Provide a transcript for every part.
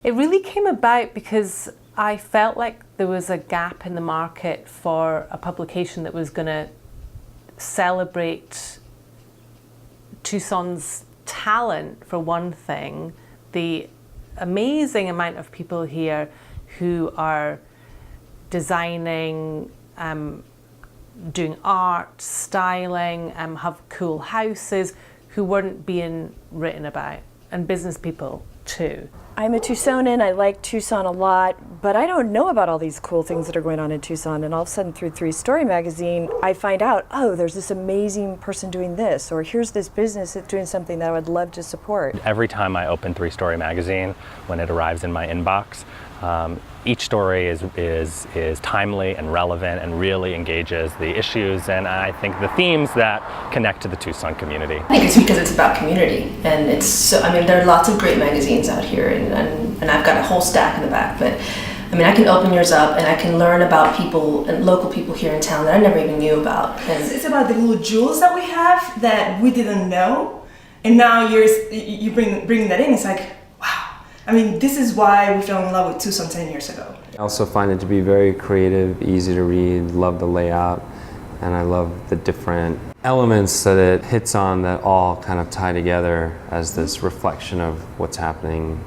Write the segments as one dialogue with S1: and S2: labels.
S1: It really came about because I felt like there was a gap in the market for a publication that was going to celebrate Tucson's talent, for one thing, the amazing amount of people here who are designing, doing art, styling, have cool houses, who weren't being written about, and business people too.
S2: I'm a Tucsonan, I like Tucson a lot, but I don't know about all these cool things that are going on in Tucson, and all of a sudden through 3 Story Magazine, I find out, oh, there's this amazing person doing this, or here's this business that's doing something that I would love to support.
S3: Every time I open 3 Story Magazine, when it arrives in my inbox, each story is timely and relevant and really engages the issues and I think the themes that connect to the Tucson community.
S4: I think it's because it's about community, and it's so, I mean, there are lots of great magazines out here, and I've got a whole stack in the back, but I mean, I can open yours up and I can learn about people and local people here in town that I never even knew about. And
S5: it's about the little jewels that we have that we didn't know, and now you bring that in. It's like, wow. I mean, this is why we fell in love with Tucson 10 years ago.
S6: I also find it to be very creative, easy to read, love the layout, and I love the different elements that it hits on that all kind of tie together as this reflection of what's happening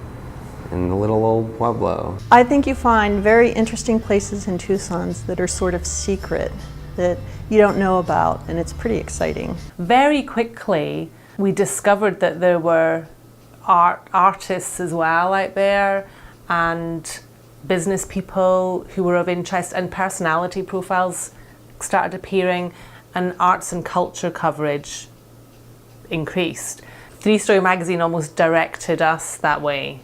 S6: in the little old pueblo.
S7: I think you find very interesting places in Tucson that are sort of secret, that you don't know about, and it's pretty exciting.
S1: Very quickly, we discovered that there were artists as well out there, and business people who were of interest, and personality profiles started appearing, and arts and culture coverage increased. 3 Story Magazine almost directed us that way.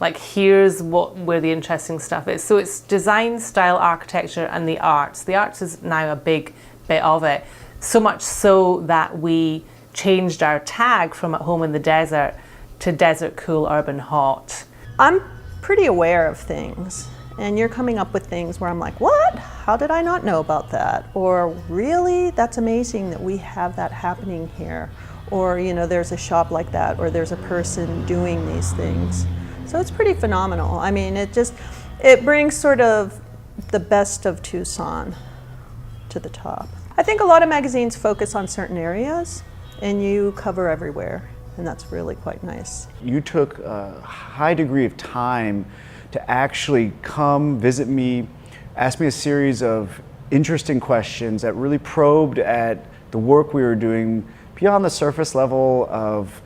S1: Like, here's where the interesting stuff is. So it's design, style, architecture, and the arts. The arts is now a big bit of it. So much so that we changed our tag from At Home in the Desert to Desert Cool Urban Hot.
S7: I'm pretty aware of things, and you're coming up with things where I'm like, what? How did I not know about that? Or really, that's amazing that we have that happening here. Or, you know, there's a shop like that, or there's a person doing these things. So it's pretty phenomenal. I mean, it brings sort of the best of Tucson to the top. I think a lot of magazines focus on certain areas, and you cover everywhere. And that's really quite nice.
S8: You took a high degree of time to actually come visit me, ask me a series of interesting questions that really probed at the work we were doing beyond the surface level of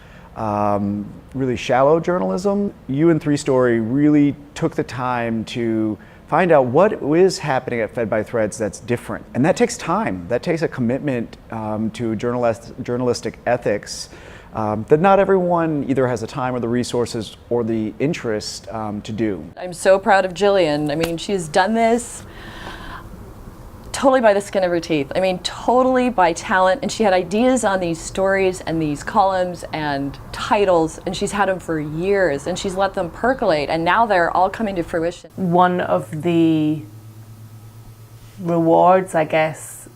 S8: really shallow journalism. You and 3 Story really took the time to find out what is happening at Fed by Threads that's different. And that takes time. That takes a commitment to journalistic ethics that not everyone either has the time or the resources or the interest to do.
S2: I'm so proud of Jillian. I mean, she's done this totally by the skin of her teeth. I mean, totally by talent, and she had ideas on these stories and these columns and titles, and she's had them for years, and she's let them percolate, and now they're all coming to fruition.
S1: One of the rewards, I guess,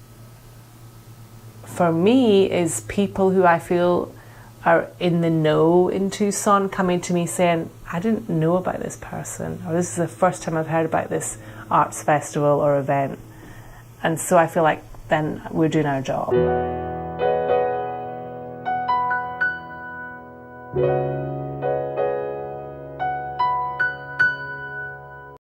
S1: for me is people who I feel are in the know in Tucson coming to me saying, I didn't know about this person, or this is the first time I've heard about this arts festival or event. And so I feel like then we're doing our job.